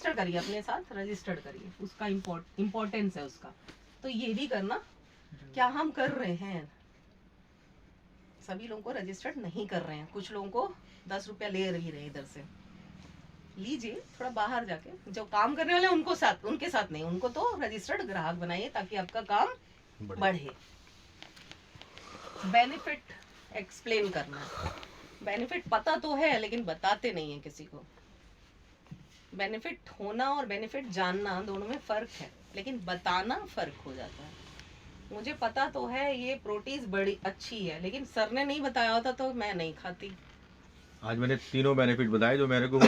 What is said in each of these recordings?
Register करिए, अपने साथ रजिस्टर्ड करिए, उसका इम्पोर्टेंस है उसका। तो ये भी करना, क्या हम कर रहे हैं। सभी लोगों को रजिस्टर्ड नहीं कर रहे हैं, कुछ लोगों को 10 रुपया ले रही रहे, इधर से लीजिए, थोड़ा बाहर जाके जो काम करने वाले उनको साथ, उनके साथ नहीं, उनको तो रजिस्टर्ड ग्राहक बनाइए ताकि आपका काम बढ़े। बेनिफिट एक्सप्लेन करना, बेनिफिट पता तो है लेकिन बताते नहीं है किसी को। बेनिफिट होना और बेनिफिट जानना दोनों में फर्क है, लेकिन बताना फर्क हो जाता है। मुझे पता तो है ये प्रोटीज बड़ी अच्छी है, लेकिन सर ने नहीं बताया होता तो मैं नहीं खाती। आज मैंने तीनों बेनिफिट बताए जो मेरे को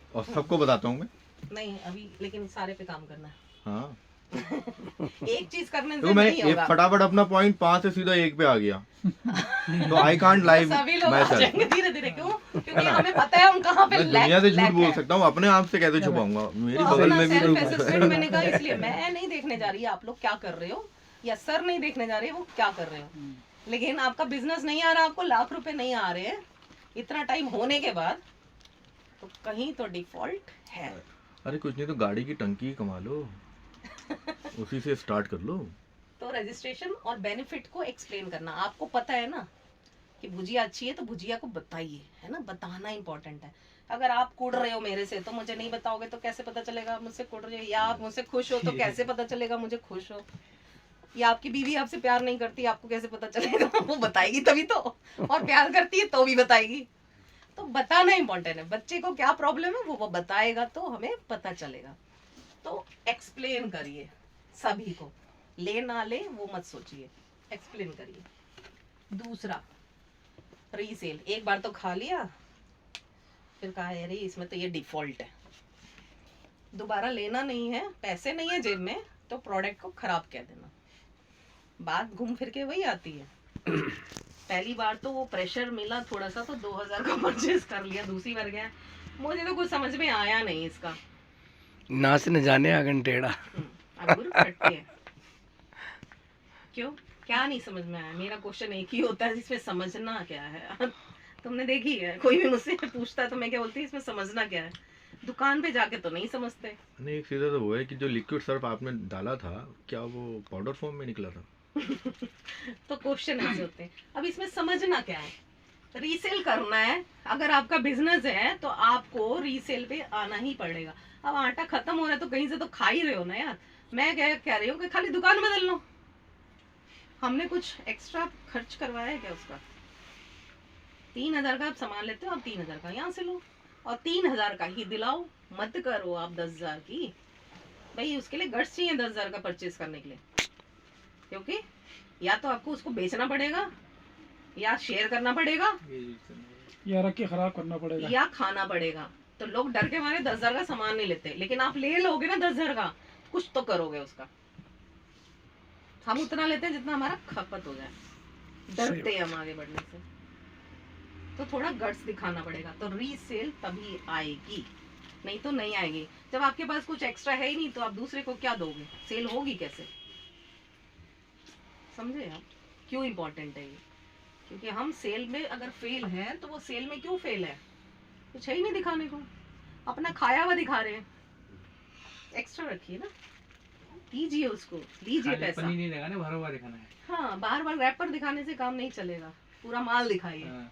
और सबको बताता हूँ मैं। नहीं अभी, लेकिन सारे पे काम करना है। हाँ एक चीज करने से तो मैं नहीं होगा। फटाफट अपना पॉइंट 5 से सीधा 1 पे आ गया। तो आई कांट लाइव सभी लोग आ जाएंगे धीरे धीरे, क्यों? क्योंकि हमें पता है हम कहाँ पे मैं दुनिया से झूठ बोल सकता हूँ, अपने आप से कैसे छुपाऊंगा। मेरी बगल में भी तो मैंने कहा इसलिए मैं नहीं देखने जा रही आप लोग क्या कर रहे हो, या सर नहीं देखने जा रहे वो क्या कर रहे हो। लेकिन आपका बिजनेस नहीं आ रहा, आपको लाख रुपए नहीं आ रहे हैं इतना टाइम होने के बाद, तो कहीं तो डिफॉल्ट है। अरे कुछ नहीं तो गाड़ी की टंकी कमा लो, उसी से स्टार्ट कर लो। तो रजिस्ट्रेशन और बेनिफिट को एक्सप्लेन करना, आपको पता है ना कि भुजिया अच्छी है तो भुजिया को बताइए, है ना, बताना इंपॉर्टेंट है। अगर आप कुड़ रहे हो मेरे से तो मुझे नहीं बताओगे तो कैसे पता चलेगा आप मुझसे कुड़ रहे हो, या आप मुझसे खुश हो तो कैसे पता चलेगा मुझे खुश हो, या आपकी बीवी आपसे प्यार नहीं करती आपको कैसे पता चलेगा, वो बताएगी तभी तो, और प्यार करती है तो भी बताएगी। तो बताना इंपॉर्टेंट है, बच्चे को क्या प्रॉब्लम है वो बताएगा तो हमें पता चलेगा। तो एक्सप्लेन करिए सभी को, ले ना ले वो मत सोचिए, एक्सप्लेन करिए। दूसरा रीसेल, एक बार तो खा लिया फिर कहा अरे इसमें तो ये डिफॉल्ट है, दोबारा लेना नहीं है, पैसे नहीं है जेब में तो प्रोडक्ट को खराब कह देना, बात घूम फिर के वही आती है। पहली बार तो वो प्रेशर मिला थोड़ा सा तो 2000 का परचेज कर लिया, दूसरी बार गया मुझे तो कुछ समझ में आया नहीं इसका, नाच न जाने आंगन टेढ़ा। अंगूर फटते हैं क्यों, क्या नहीं समझ में आया। मेरा क्वेश्चन एक ही होता है जिसमें समझना क्या है। तुमने देखी है, कोई भी मुझसे पूछता है तो मैं क्या बोलती हूँ इसमें समझना क्या है, दुकान पे जाके तो नहीं समझते। नहीं एक सीधा तो वो है कि जो लिक्विड सर्फ आपने डाला था क्या वो पाउडर फॉर्म में निकला था। तो क्वेश्चन ऐसे होते हैं। अब इसमें समझना क्या है, रीसेल करना है, अगर आपका बिजनेस है तो आपको रीसेल पे आना ही पड़ेगा। अब आटा खत्म हो रहा है तो कहीं से तो खा ही रहे हो ना यार, मैं क्या कह रही हूँ कि खाली दुकान बदल लो, हमने कुछ एक्स्ट्रा खर्च करवाया है क्या उसका। 3000 का आप सामान लेते हो, आप 3000 का यहाँ से लो और 3000 का ही दिलाओ, मत करो आप 10,000 की। भाई उसके लिए गट्स चाहिए 10,000 का परचेज करने के लिए, क्योंकि या तो आपको उसको बेचना पड़ेगा, या शेयर करना पड़ेगा, या रख के खराब करना पड़ेगा, या खाना पड़ेगा। तो लोग डर के मारे 10,000 का सामान नहीं लेते, लेकिन आप ले लोगे ना 10,000 का, कुछ तो करोगे उसका। हम उतना लेते हैं जितना हमारा खपत हो जाए, डरते हैं हम आगे बढ़ने से, तो थोड़ा गट्स दिखाना पड़ेगा। तो रीसेल तभी आएगी, नहीं तो नहीं आएगी। जब आपके पास कुछ एक्स्ट्रा है ही नहीं तो आप दूसरे को क्या दोगे, सेल होगी कैसे। समझे आप क्यों इम्पोर्टेंट है ये, क्योंकि हम सेल में अगर फेल है तो वो सेल में क्यों फेल है, कुछ है ही नहीं दिखाने को, अपना खाया हुआ दिखा रहे हैं। एक्स्ट्रा रखिए ना, दीजिए उसको, लीजिए पैसा, नहीं लगाना, भरा हुआ दिखाना है। हाँ बार बार रैपर दिखाने से काम नहीं चलेगा, पूरा माल दिखाइए,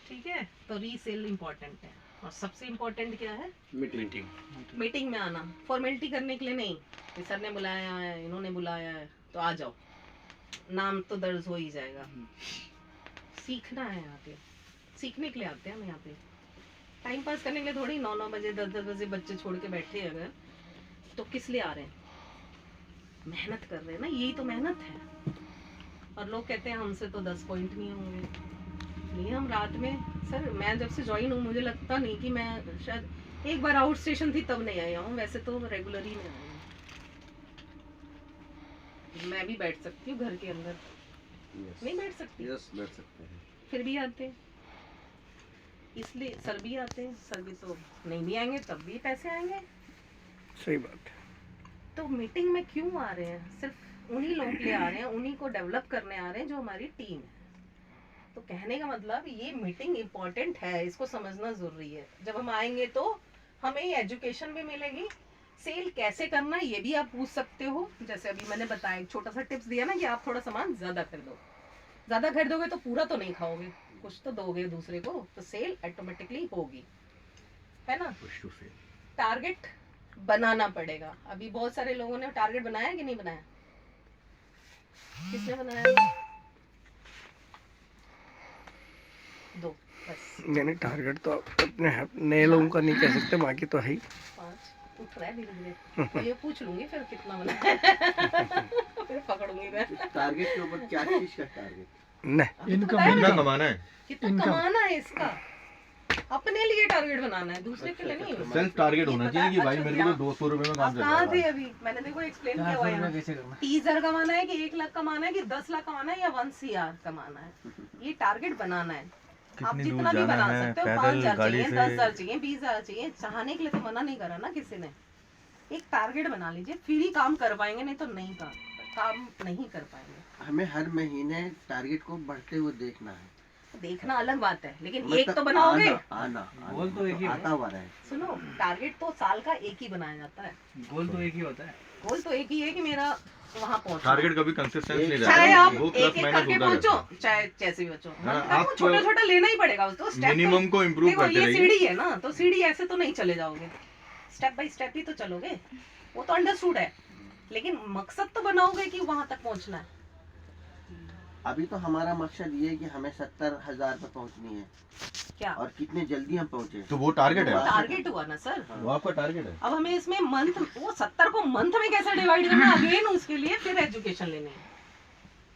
ठीक है। तो रीसेल इम्पोर्टेंट है। और सबसे इम्पोर्टेंट क्या है, मीटिंग में आना, फॉर्मेलिटी करने के लिए नहीं कि सर ने बुलाया है, इन्होंने बुलाया है तो आ जाओ, नाम तो दर्ज हो ही जाएगा। सीखना है यहाँ पे, सीखने के लिए आते हैं हम यहाँ पे, टाइम पास करने के लिए थोड़ी 9-9 बजे 10-10 बजे बच्चे छोड़ के बैठे हैं अगर, तो किस लिए आ रहे हैं, मेहनत कर रहे हैं ना, यही तो मेहनत है। और लोग कहते हैं हमसे तो 10 पॉइंट नहीं होंगे, इसलिए हम रात में, सर मैं जब से ज्वाइन हूँ मुझे लगता नहीं कि मैं, शायद एक बार आउट स्टेशन थी तब नहीं आया हूँ, वैसे तो रेगुलर ही नहीं आया हूँ। मैं भी बैठ सकती हूँ घर के अंदर, नहीं बैठ सकती, बैठ सकते हैं, फिर भी आते हैं, इसलिए सर भी आते हैं, सर भी तो नहीं भी आएंगे तब भी पैसे आएंगे। सही बात है। तो मीटिंग में क्यों आ रहे हैं, सिर्फ उन्हीं लोगों के लिए आ रहे हैं, उन्हीं को डेवलप करने आ रहे हैं जो हमारी टीम है। तो कहने का मतलब ये मीटिंग इम्पोर्टेंट है, इसको समझना जरूरी है। जब हम आएंगे तो हमें एजुकेशन भी मिलेगी। सेल कैसे करना है ये भी आप पूछ सकते हो। जैसे अभी मैंने बताया, एक छोटा सा टिप्स दिया ना कि आप थोड़ा सामान ज्यादा खरीदो। ज्यादा खरीदोगे तो पूरा तो नहीं खाओगे, कुछ तो दोगे दूसरे को, तो सेल ऑटोमेटिकली होगी, है ना। टारगेट बनाना पड़ेगा। अभी बहुत सारे लोगों ने टारगेट बनाया कि नहीं बनाया? किसने बनाया? दो बस। यानी टारगेट तो अपने नए लोगों का नहीं कह सकते, बाकी तो है ही। 5 उठ रहा है धीरे धीरे। तो ये पूछ लूंगी फिर कितना बनाया फिर पकड़ूंगी मैं। टारगेट के ऊपर क्या चीज का टारगेट? नहीं, इनकम कितना कमाना है, कितना कमाना है इसका, अपने लिए टारगेट बनाना है, दूसरे के लिए नहीं। सेल्फ टारगेट होना चाहिए कि भाई मेरे को तो 200 रुपए में काम आप चल कहाँ रहा थे है। अभी? मैंने देखो एक्सप्लेन किया हुआ है। 30,000 कमाना है कि 1 लाख कमाना है कि 10 लाख कमाना है या 1 CR कमाना है, ये टारगेट बनाना है। आप कितनी दूर जितना भी जाना बना है, सकते हो, पैदल, 5,000 गाड़ी चाहिए, से? 10,000 चाहिए, 20,000 चाहिए, चाहने के लिए तो मना नहीं करा ना किसी ने। एक टारगेट बना लीजिए, फिर ही काम कर पाएंगे, नहीं तो नहीं काम नहीं कर पाएंगे। हमें हर महीने टारगेट को बढ़ते हुए देखना है। देखना अलग बात है, लेकिन मतलब एक तो बनाओगे। आना गोल तो एक ही आता हुआ रहे। सुनो, टारगेट तो साल का एक ही बनाया जाता है। गोल तो एक ही होता है। गोल तो एक ही है कि मेरा वहाँ पहुँचना। टारगेट कभी कंसिस्टेंस नहीं चाहे रहता, आप वो एक प्लस एक माइनस करके होता पहुंचो, रहता चाहे जैसे भी बचो, हाँ, आपको आप छोटा छोटा लेना ही पड़ेगा। उसको है। स्टेप मिनिमम को इम्प्रूव देखो, करते ये रहिए। सीढ़ी है ना, तो सीढ़ी ऐसे तो नहीं चले जाओगे, स्टेप बाय स्टेप ही तो चलोगे। वो तो अंडरस्टूड है, लेकिन मकसद तो बनाओगे कि वहां तक पहुंचना है। अभी तो हमारा मकसद ये है कि हमें 70,000 पे पहुंचनी है, क्या और कितने जल्दी हम पहुंचे। तो वो टारगेट है, वो टारगेट हुआ ना सर। वो आपका टारगेट है। अब हमें इसमें मंथ, वो 70 को मंथ में कैसे डिवाइड करना, अगेन उसके लिए फिर एजुकेशन लेनी है।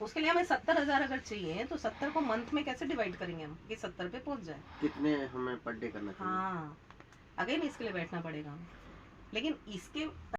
उसके लिए हमें 70,000 अगर चाहिए तो 70 को मंथ में कैसे डिवाइड करेंगे हम कि 70 पे पहुंच जाए। कितने हमें पर डे करना चाहिए। हाँ, अगेन इसके लिए बैठना पड़ेगा हमें। लेकिन इसके